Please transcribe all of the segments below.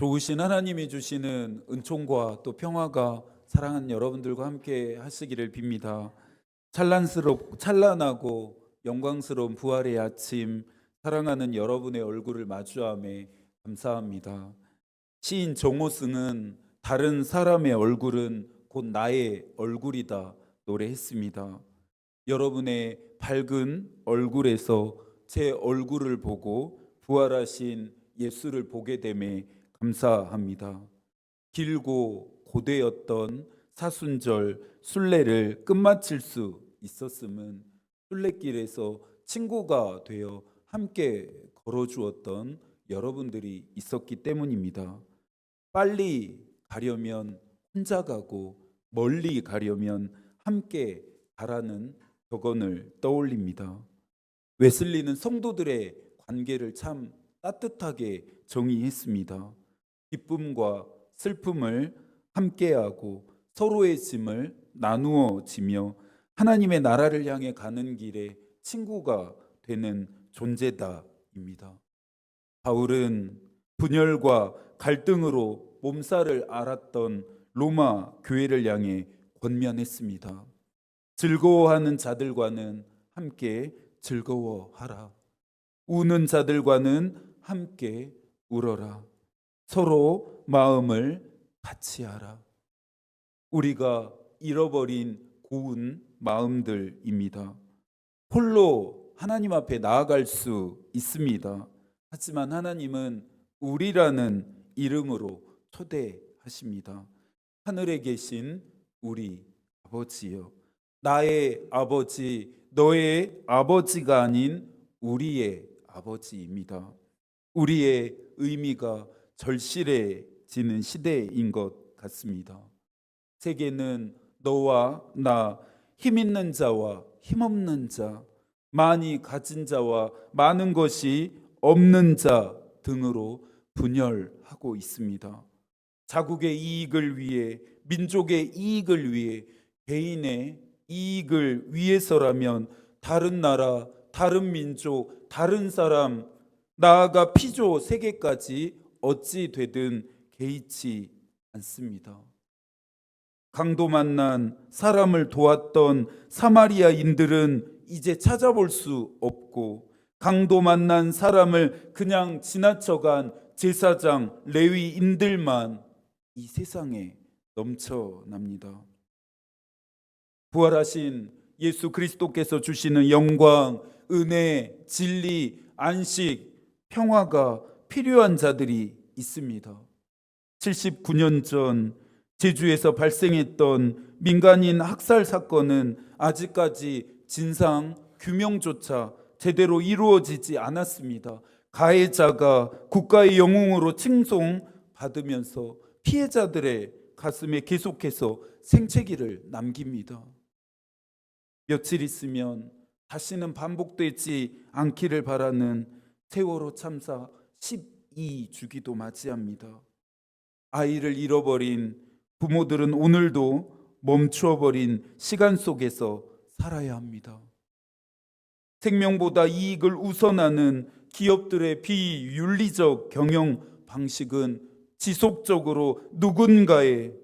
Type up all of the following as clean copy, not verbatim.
좋으신 하나님이 주시는 은총과 또 평화가 사랑하는 여러분들과 함께 하시기를 빕니다. 찬란하고 영광스러운 부활의 아침, 사랑하는 여러분의 얼굴을 마주함에 감사합니다. 시인 정호승은 다른 사람의 얼굴은 곧 나의 얼굴이다 노래했습니다. 여러분의 밝은 얼굴에서 제 얼굴을 보고 부활하신 예수를 보게 됨에 감사합니다. 길고 고되었던 사순절 순례를 끝마칠 수 있었음은 순례길에서 친구가 되어 함께 걸어주었던 여러분들이 있었기 때문입니다. 빨리 가려면 혼자 가고 멀리 가려면 함께 가라는 격언을 떠올립니다. 웨슬리는 성도들의 관계를 참 따뜻하게 정의했습니다. 기쁨과 슬픔을 함께하고 서로의 짐을 나누어 지며 하나님의 나라를 향해 가는 길에 친구가 되는 존재다입니다. 바울은 분열과 갈등으로 몸살을 앓았던 로마 교회를 향해 권면했습니다. 즐거워하는 자들과는 함께 즐거워하라. 우는 자들과는 함께 울어라. 서로 마음을 같이 하라. 우리가 잃어버린 고운 마음들입니다. 홀로 하나님 앞에 나아갈 수 있습니다. 하지만 하나님은 우리라는 이름으로 초대하십니다. 하늘에 계신 우리 아버지여, 나의 아버지, 너의 아버지가 아닌 우리의 아버지입니다. 우리의 의미가 절실해지는 시대인 것 같습니다. 세계는 너와 나, 힘 있는 자와 힘없는 자, 많이 가진 자와 많은 것이 없는 자 등으로 분열하고 있습니다. 자국의 이익을 위해, 민족의 이익을 위해, 개인의 이익을 위해서라면 다른 나라, 다른 민족, 다른 사람, 나아가 피조 세계까지 어찌 되든 개의치 않습니다. 강도 만난 사람을 도왔던 사마리아인들은 이제 찾아볼 수 없고, 강도 만난 사람을 그냥 지나쳐간 제사장, 레위인들만 이 세상에 넘쳐납니다. 부활하신 예수 그리스도께서 주시는 영광, 은혜, 진리, 안식, 평화가 필요한 자들이 있습니다. 79년 전 제주에서 발생했던 민간인 학살 사건은 아직까지 진상 규명조차 제대로 이루어지지 않았습니다. 가해자가 국가의 영웅으로 칭송받으면서 피해자들의 가슴에 계속해서 생채기를 남깁니다. 며칠 있으면 다시는 반복되지 않기를 바라는 세월호 참사 12주기도 맞이합니다. 아이를 잃어버린 부모들은 오늘도 멈추어버린 시간 속에서 살아야 합니다. 생명보다 이익을 우선하는 기업들의 비윤리적 경영 방식은 지속적으로 누군가의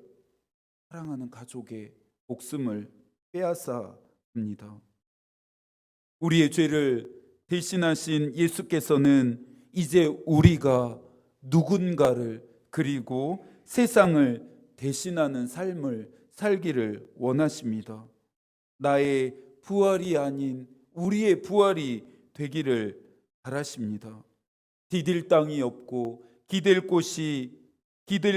사랑하는 가족의 목숨을 빼앗아 합니다. 우리의 죄를 대신하신 예수께서는 이제 우리가 누군가를, 그리고 세상을 대신하는 삶을 살기를 원하십니다. 나의 부활이 아닌 우리의 부활이 되기를 바라십니다. 디딜 땅이 없고 기댈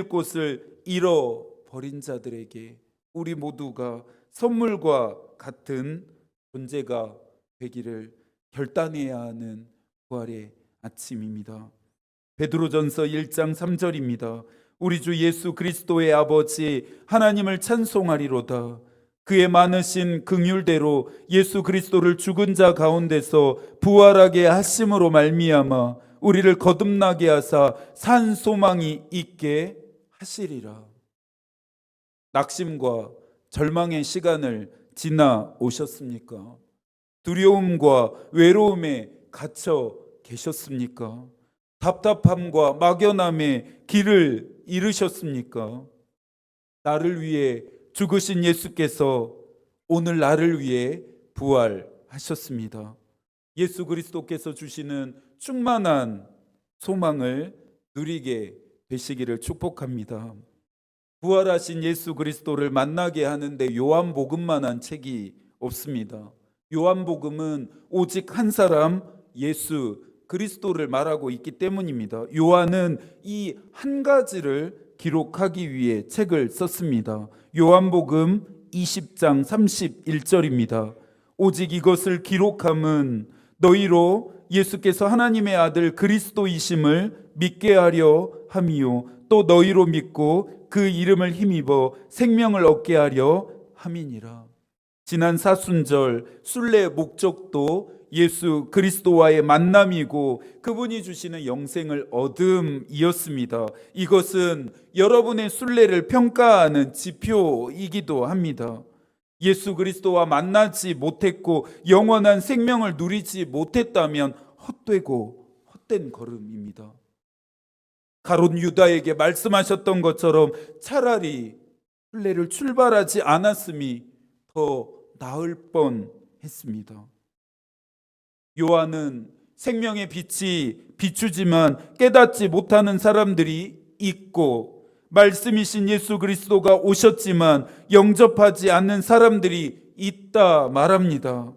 곳을 잃어버린 자들에게 우리 모두가 선물과 같은 존재가 되기를 결단해야 하는 부활의 아침입니다. 베드로전서 1장 3절입니다. 우리 주 예수 그리스도의 아버지 하나님을 찬송하리로다. 그의 많으신 긍휼대로 예수 그리스도를 죽은 자 가운데서 부활하게 하심으로 말미암아 우리를 거듭나게 하사 산 소망이 있게 하시리라. 낙심과 절망의 시간을 지나 오셨습니까? 두려움과 외로움에 갇혀 계셨습니까? 답답함과 막연함의 길을 잃으셨습니까? 나를 위해 죽으신 예수께서 오늘 나를 위해 부활하셨습니다. 예수 그리스도께서 주시는 충만한 소망을 누리게 되시기를 축복합니다. 부활하신 예수 그리스도를 만나게 하는데 요한복음만한 책이 없습니다. 요한복음은 오직 한 사람 예수 그리스도를 말하고 있기 때문입니다. 요한은 이 한 가지를 기록하기 위해 책을 썼습니다. 요한복음 20장 31절입니다. 오직 이것을 기록함은 너희로 예수께서 하나님의 아들 그리스도이심을 믿게 하려 함이요 또 너희로 믿고 그 이름을 힘입어 생명을 얻게 하려 함이니라. 지난 사순절 순례의 목적도 예수 그리스도와의 만남이고 그분이 주시는 영생을 얻음이었습니다. 이것은 여러분의 순례를 평가하는 지표이기도 합니다. 예수 그리스도와 만나지 못했고 영원한 생명을 누리지 못했다면 헛되고 헛된 걸음입니다. 가룟 유다에게 말씀하셨던 것처럼 차라리 순례를 출발하지 않았음이 더 나을 뻔했습니다. 요한은 생명의 빛이 비추지만 깨닫지 못하는 사람들이 있고 말씀이신 예수 그리스도가 오셨지만 영접하지 않는 사람들이 있다 말합니다.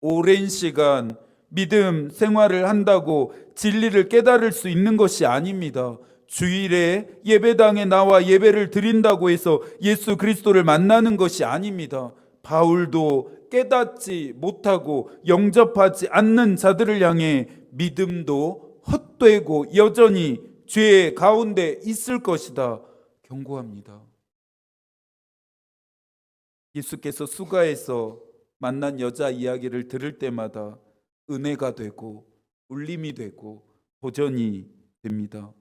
오랜 시간 믿음 생활을 한다고 진리를 깨달을 수 있는 것이 아닙니다. 주일에 예배당에 나와 예배를 드린다고 해서 예수 그리스도를 만나는 것이 아닙니다. 바울도 깨닫지 못하고 영접하지 않는 자들을 향해 믿음도 헛되고 여전히 죄의 가운데 있을 것이다 경고합니다. 예수께서 수가에서 만난 여자 이야기를 들을 때마다 은혜가 되고 울림이 되고 도전이 됩니다.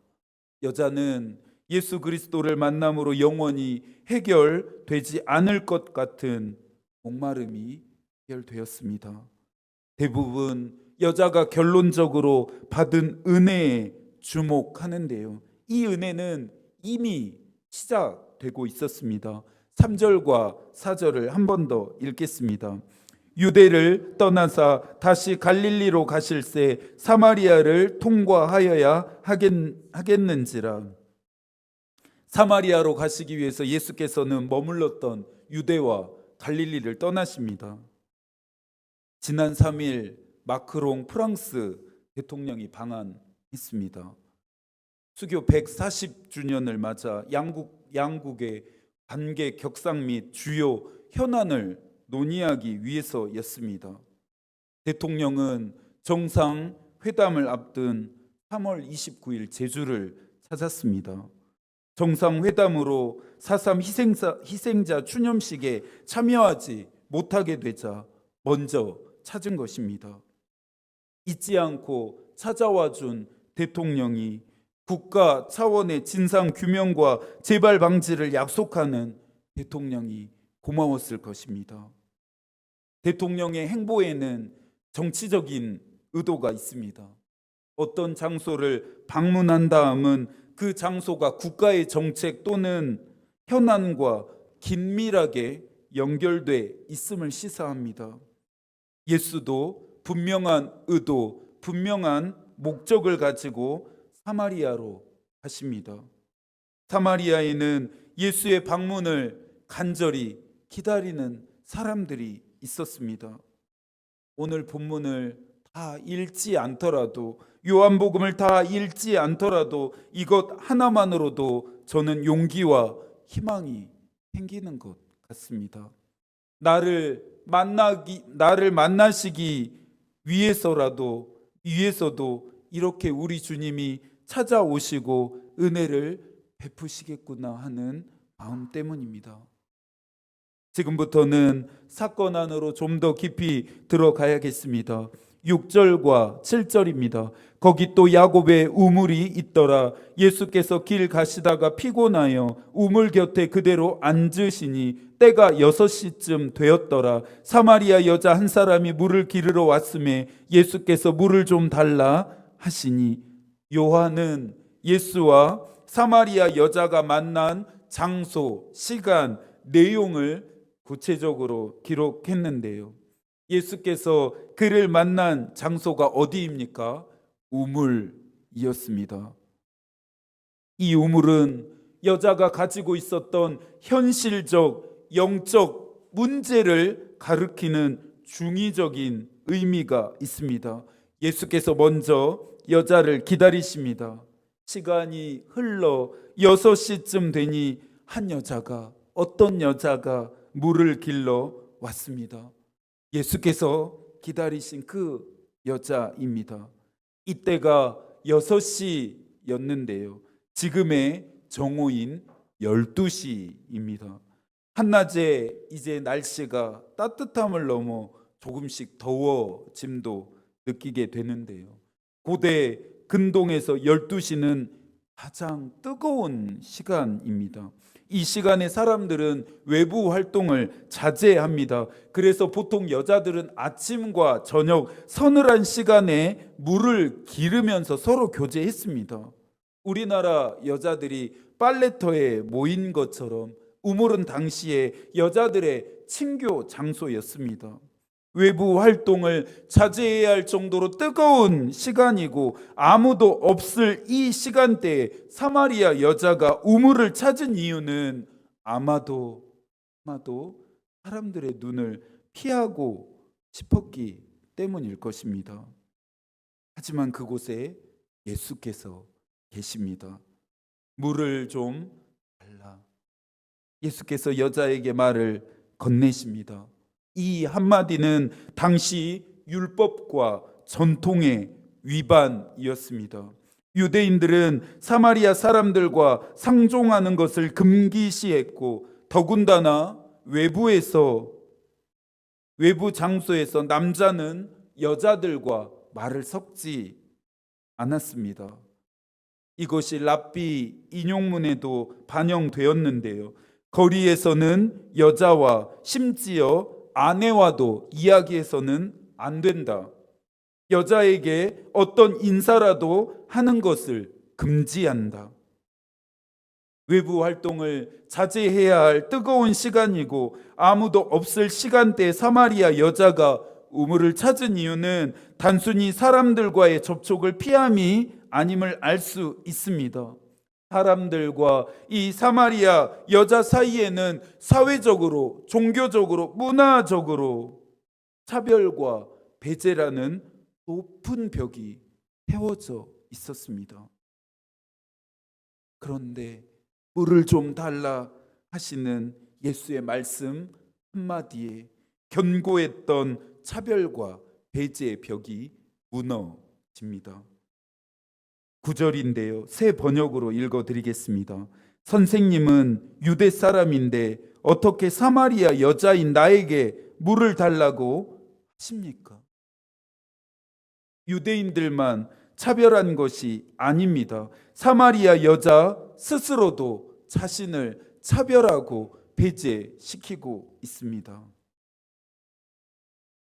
여자는 예수 그리스도를 만남으로 영원히 해결되지 않을 것 같은 목마름이 해결되었습니다. 대부분 여자가 결론적으로 받은 은혜에 주목하는데요. 이 은혜는 이미 시작되고 있었습니다. 3절과 4절을 한 번 더 읽겠습니다. 유대를 떠나사 다시 갈릴리로 가실새 사마리아를 통과하여야 하겠는지라. 사마리아로 가시기 위해서 예수께서는 머물렀던 유대와 갈릴리를 떠나십니다. 지난 3일 마크롱 프랑스 대통령이 방한했습니다. 수교 140주년을 맞아 양국의 관계 격상 및 주요 현안을 논의하기 위해서였습니다. 대통령은 정상회담을 앞둔 3월 29일 제주를 찾았습니다. 정상회담으로 4.3 희생자 추념식에 참여하지 못하게 되자 먼저 찾은 것입니다. 잊지 않고 찾아와 준 대통령이 국가 차원의 진상 규명과 재발 방지를 약속하는 대통령이 고마웠을 것입니다. 대통령의 행보에는 정치적인 의도가 있습니다. 어떤 장소를 방문한 다음은 그 장소가 국가의 정책 또는 현안과 긴밀하게 연결돼 있음을 시사합니다. 예수도 분명한 의도, 분명한 목적을 가지고 사마리아로 가십니다. 사마리아에는 예수의 방문을 간절히 기다리는 사람들이 있었습니다. 오늘 본문을 다 읽지 않더라도, 요한복음을 다 읽지 않더라도 이것 하나만으로도 저는 용기와 희망이 생기는 것 같습니다. 나를 만나시기 위해서도 이렇게 우리 주님이 찾아오시고 은혜를 베푸시겠구나 하는 마음 때문입니다. 지금부터는 사건 안으로 좀 더 깊이 들어가야겠습니다. 6절과 7절입니다. 거기 또 야곱의 우물이 있더라. 예수께서 길 가시다가 피곤하여 우물 곁에 그대로 앉으시니 때가 6시쯤 되었더라. 사마리아 여자 한 사람이 물을 기르러 왔음에 예수께서 물을 좀 달라 하시니 요한은 예수와 사마리아 여자가 만난 장소, 시간, 내용을 구체적으로 기록했는데요. 예수께서 그를 만난 장소가 어디입니까? 우물이었습니다. 이 우물은 여자가 가지고 있었던 현실적, 영적 문제를 가리키는 중의적인 의미가 있습니다. 예수께서 먼저 여자를 기다리십니다. 시간이 흘러 6시쯤 되니 어떤 여자가 물을 길러 왔습니다. 예수께서 기다리신 그 여자입니다. 이때가 6시였는데요. 지금의 정오인 12시입니다. 한낮에 이제 날씨가 따뜻함을 넘어 조금씩 더워짐도 느끼게 되는데요. 고대 근동에서 12시는 가장 뜨거운 시간입니다. 이 시간에 사람들은 외부 활동을 자제합니다. 그래서 보통 여자들은 아침과 저녁 서늘한 시간에 물을 기르면서 서로 교제했습니다. 우리나라 여자들이 빨래터에 모인 것처럼 우물은 당시에 여자들의 친교 장소였습니다. 외부 활동을 자제해야 할 정도로 뜨거운 시간이고 아무도 없을 이 시간대에 사마리아 여자가 우물을 찾은 이유는 아마도 사람들의 눈을 피하고 싶었기 때문일 것입니다. 하지만 그곳에 예수께서 계십니다. 물을 좀 달라. 예수께서 여자에게 말을 건네십니다. 이 한마디는 당시 율법과 전통의 위반이었습니다. 유대인들은 사마리아 사람들과 상종하는 것을 금기시했고 더군다나 외부 장소에서 남자는 여자들과 말을 섞지 않았습니다. 이것이 랍비 인용문에도 반영되었는데요. 거리에서는 여자와 심지어 아내와도 이야기해서는 안 된다. 여자에게 어떤 인사라도 하는 것을 금지한다. 외부 활동을 자제해야 할 뜨거운 시간이고 아무도 없을 시간대에 사마리아 여자가 우물을 찾은 이유는 단순히 사람들과의 접촉을 피함이 아님을 알 수 있습니다. 사람들과 이 사마리아 여자 사이에는 사회적으로, 종교적으로, 문화적으로 차별과 배제라는 높은 벽이 세워져 있었습니다. 그런데 물을 좀 달라 하시는 예수의 말씀 한마디에 견고했던 차별과 배제의 벽이 무너집니다. 9절인데요. 새 번역으로 읽어드리겠습니다. 선생님은 유대 사람인데 어떻게 사마리아 여자인 나에게 물을 달라고 하십니까? 유대인들만 차별한 것이 아닙니다. 사마리아 여자 스스로도 자신을 차별하고 배제시키고 있습니다.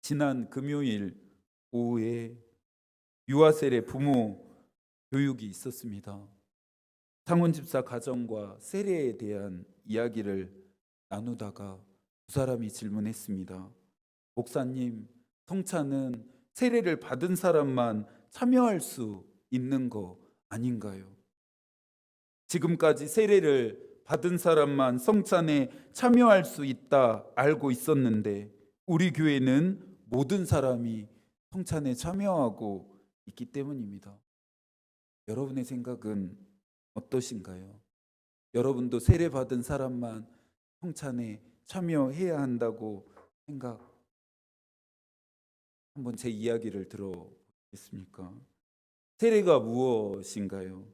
지난 금요일 오후에 유아셀의 부모 교육이 있었습니다. 상훈집사 가정과 세례에 대한 이야기를 나누다가 두 사람이 질문했습니다. 목사님, 성찬은 세례를 받은 사람만 참여할 수 있는 거 아닌가요? 지금까지 세례를 받은 사람만 성찬에 참여할 수 있다 알고 있었는데 우리 교회는 모든 사람이 성찬에 참여하고 있기 때문입니다. 여러분의 생각은 어떠신가요? 여러분도 세례 받은 사람만 성찬에 참여해야 한다고 한번 제 이야기를 들어보겠습니까? 세례가 무엇인가요?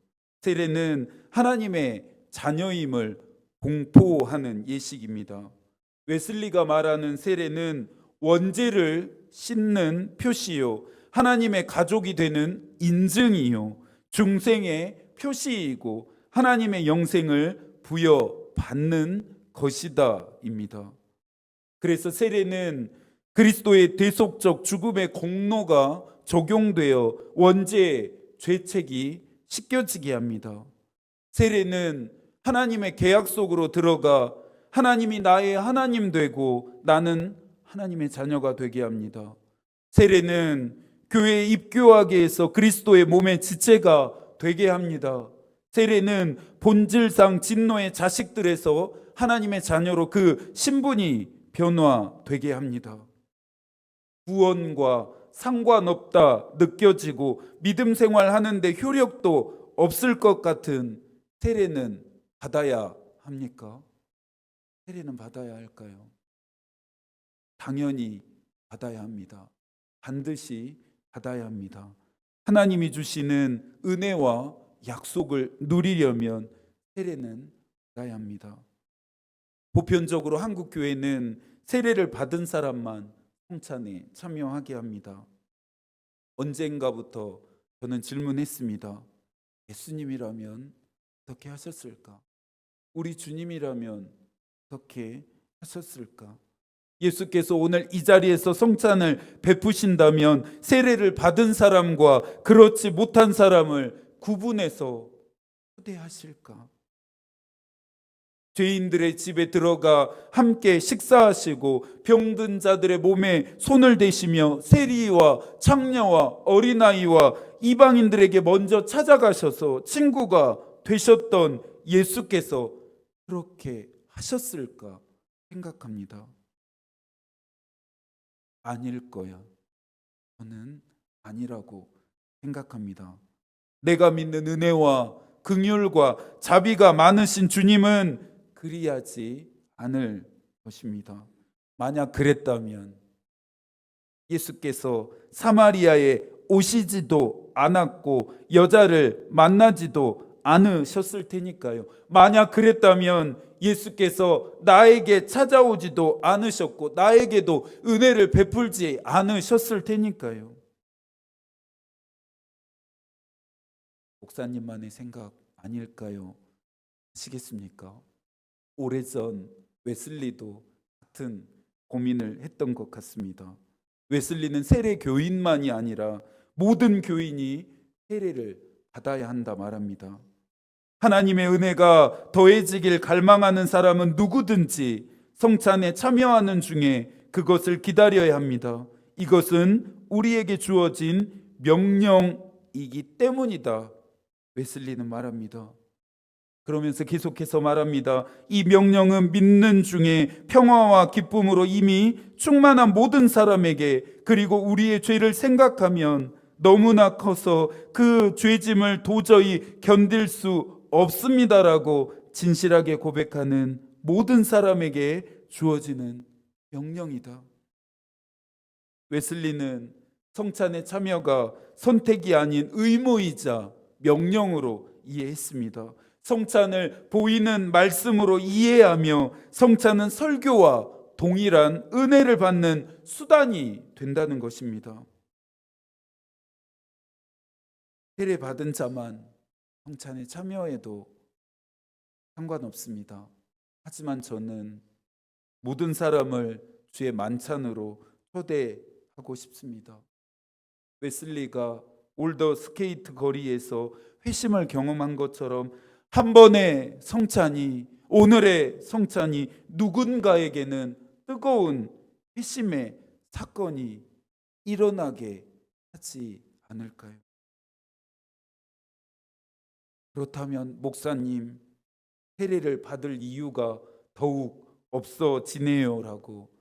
세례는 하나님의 자녀임을 공포하는 예식입니다. 웨슬리가 말하는 세례는 원죄를 씻는 표시요, 하나님의 가족이 되는 인증이요, 중생의 표시이고 하나님의 영생을 부여받는 것이다입니다. 그래서 세례는 그리스도의 대속적 죽음의 공로가 적용되어 원죄의 죄책이 씻겨지게 합니다. 세례는 하나님의 계약 속으로 들어가 하나님이 나의 하나님 되고 나는 하나님의 자녀가 되게 합니다. 세례는 교회에 입교하게 해서 그리스도의 몸의 지체가 되게 합니다. 세례는 본질상 진노의 자식들에서 하나님의 자녀로 그 신분이 변화되게 합니다. 구원과 상관없다 느껴지고 믿음 생활하는데 효력도 없을 것 같은 세례는 받아야 합니까? 세례는 받아야 할까요? 당연히 받아야 합니다. 반드시 받아야 합니다. 하나님이 주시는 은혜와 약속을 누리려면 세례는 받아야 합니다. 보편적으로 한국 교회는 세례를 받은 사람만 성찬에 참여하게 합니다. 언젠가부터 저는 질문했습니다. 예수님이라면 어떻게 하셨을까? 우리 주님이라면 어떻게 하셨을까? 예수께서 오늘 이 자리에서 성찬을 베푸신다면 세례를 받은 사람과 그렇지 못한 사람을 구분해서 초대하실까? 죄인들의 집에 들어가 함께 식사하시고 병든 자들의 몸에 손을 대시며 세리와 창녀와 어린아이와 이방인들에게 먼저 찾아가셔서 친구가 되셨던 예수께서 그렇게 하셨을까 생각합니다. 아닐 거야. 저는 아니라고 생각합니다. 내가 믿는 은혜와 긍휼과 자비가 많으신 주님은 그리하지 않을 것입니다. 만약 그랬다면 예수께서 사마리아에 오시지도 않았고 여자를 만나지도 않으셨을 테니까요. 만약 그랬다면 예수께서 나에게 찾아오지도 않으셨고 나에게도 은혜를 베풀지 않으셨을 테니까요. 목사님만의 생각 아닐까요? 아시겠습니까? 오래전 웨슬리도 같은 고민을 했던 것 같습니다. 웨슬리는 세례 교인만이 아니라 모든 교인이 세례를 받아야 한다 말합니다. 하나님의 은혜가 더해지길 갈망하는 사람은 누구든지 성찬에 참여하는 중에 그것을 기다려야 합니다. 이것은 우리에게 주어진 명령이기 때문이다. 웨슬리는 말합니다. 그러면서 계속해서 말합니다. 이 명령은 믿는 중에 평화와 기쁨으로 이미 충만한 모든 사람에게 그리고 우리의 죄를 생각하면 너무나 커서 그 죄짐을 도저히 견딜 수 없습니다라고 진실하게 고백하는 모든 사람에게 주어지는 명령이다. 웨슬리는 성찬의 참여가 선택이 아닌 의무이자 명령으로 이해했습니다. 성찬을 보이는 말씀으로 이해하며 성찬은 설교와 동일한 은혜를 받는 수단이 된다는 것입니다. 세례 받은 자만 성찬에 참여해도 상관없습니다. 하지만 저는 모든 사람을 주의 만찬으로 초대하고 싶습니다. 웨슬리가 올더 스케이트 거리에서 회심을 경험한 것처럼 한 번의 성찬이, 오늘의 성찬이 누군가에게는 뜨거운 회심의 사건이 일어나게 하지 않을까요? 그렇다면 목사님, 세례를 받을 이유가 더욱 없어지네요 라고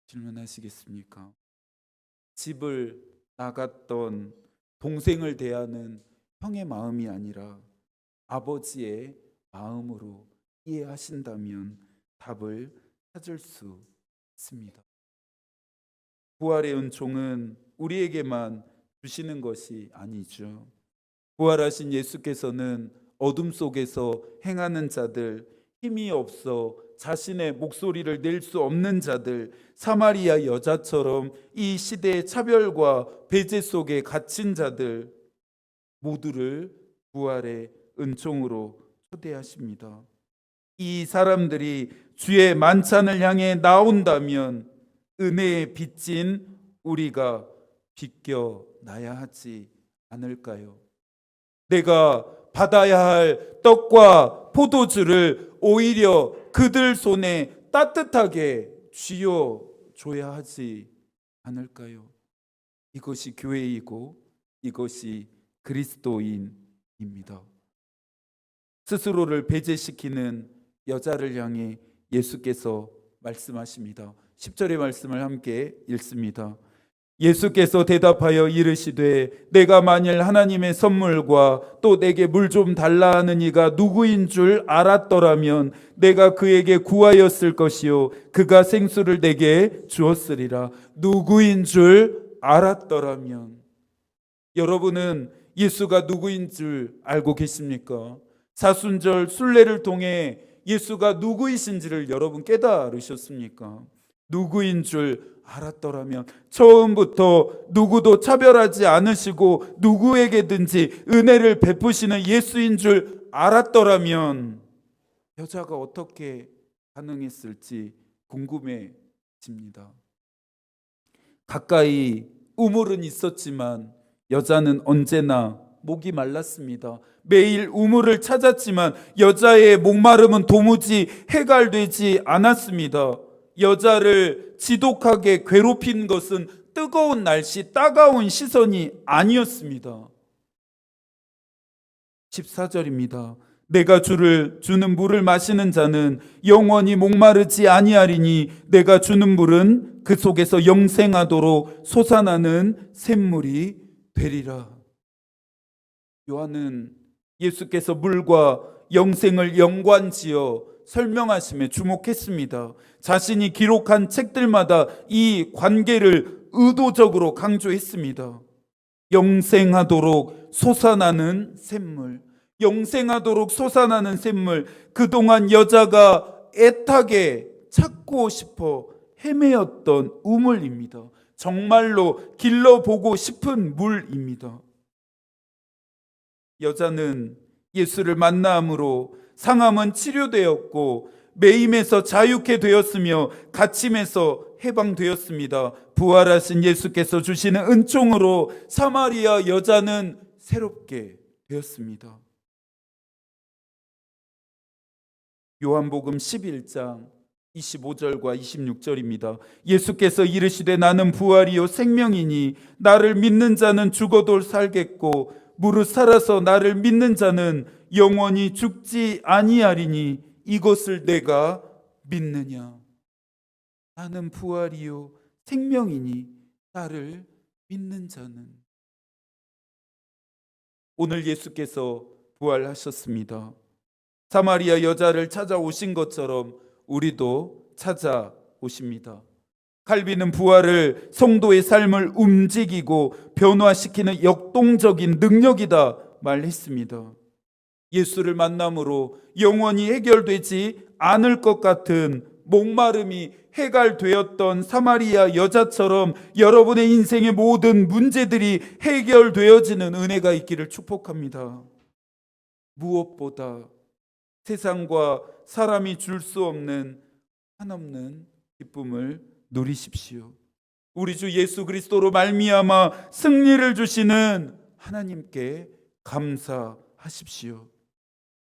질문하시겠습니까? 집을 나갔던 동생을 대하는 형의 마음이 아니라 아버지의 마음으로 이해하신다면 답을 찾을 수 있습니다. 부활의 은총은 우리에게만 주시는 것이 아니죠. 부활하신 예수께서는 어둠 속에서 행하는 자들, 힘이 없어 자신의 목소리를 낼 수 없는 자들, 사마리아 여자처럼 이 시대의 차별과 배제 속에 갇힌 자들 모두를 부활의 은총으로 초대하십니다. 이 사람들이 주의 만찬을 향해 나온다면 은혜의 빚진 우리가 비껴나야 하지 않을까요? 내가 받아야 할 떡과 포도주를 오히려 그들 손에 따뜻하게 쥐어줘야 하지 않을까요? 이것이 교회이고 이것이 그리스도인입니다. 스스로를 배제시키는 여자를 향해 예수께서 말씀하십니다. 10절의 말씀을 함께 읽습니다. 예수께서 대답하여 이르시되 내가 만일 하나님의 선물과 또 내게 물 좀 달라 하는 이가 누구인 줄 알았더라면 내가 그에게 구하였을 것이요 그가 생수를 내게 주었으리라. 누구인 줄 알았더라면. 여러분은 예수가 누구인 줄 알고 계십니까? 사순절 순례를 통해 예수가 누구이신지를 여러분 깨달으셨습니까? 누구인 줄 알았더라면, 처음부터 누구도 차별하지 않으시고 누구에게든지 은혜를 베푸시는 예수인 줄 알았더라면 여자가 어떻게 반응했을지 궁금해집니다. 가까이 우물은 있었지만 여자는 언제나 목이 말랐습니다. 매일 우물을 찾았지만 여자의 목마름은 도무지 해결되지 않았습니다. 여자를 지독하게 괴롭힌 것은 뜨거운 날씨, 따가운 시선이 아니었습니다. 14절입니다. 내가 주는 물을 마시는 자는 영원히 목마르지 아니하리니 내가 주는 물은 그 속에서 영생하도록 솟아나는 샘물이 되리라. 요한은 예수께서 물과 영생을 연관지어 설명하심에 주목했습니다. 자신이 기록한 책들마다 이 관계를 의도적으로 강조했습니다. 영생하도록 솟아나는 샘물, 영생하도록 솟아나는 샘물. 그동안 여자가 애타게 찾고 싶어 헤매었던 우물입니다. 정말로 길러보고 싶은 물입니다. 여자는 예수를 만남으로 상함은 치료되었고 매임에서 자유케 되었으며 갇힘에서 해방되었습니다. 부활하신 예수께서 주시는 은총으로 사마리아 여자는 새롭게 되었습니다. 요한복음 11장 25절과 26절입니다. 예수께서 이르시되 나는 부활이요 생명이니 나를 믿는 자는 죽어도 살겠고 무릇 살아서 나를 믿는 자는 영원히 죽지 아니하리니 이것을 내가 믿느냐. 나는 부활이요 생명이니 나를 믿는 자는. 오늘 예수께서 부활하셨습니다. 사마리아 여자를 찾아오신 것처럼 우리도 찾아오십니다. 칼빈은 부활을 성도의 삶을 움직이고 변화시키는 역동적인 능력이다 말했습니다. 예수를 만남으로 영원히 해결되지 않을 것 같은 목마름이 해결되었던 사마리아 여자처럼 여러분의 인생의 모든 문제들이 해결되어지는 은혜가 있기를 축복합니다. 무엇보다 세상과 사람이 줄 수 없는 한없는 기쁨을 누리십시오. 우리 주 예수 그리스도로 말미암아 승리를 주시는 하나님께 감사하십시오.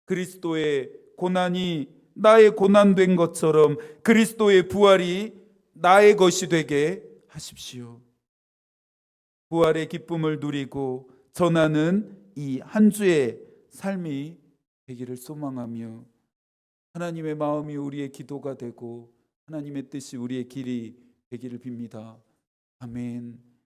그리스도의 고난이 나의 고난된 것처럼 그리스도의 부활이 나의 것이 되게 하십시오. 부활의 기쁨을 누리고 전하는 이 한 주의 삶이 되기를 소망하며 하나님의 마음이 우리의 기도가 되고 하나님의 뜻이 우리의 길이 되기를 빕니다. 아멘.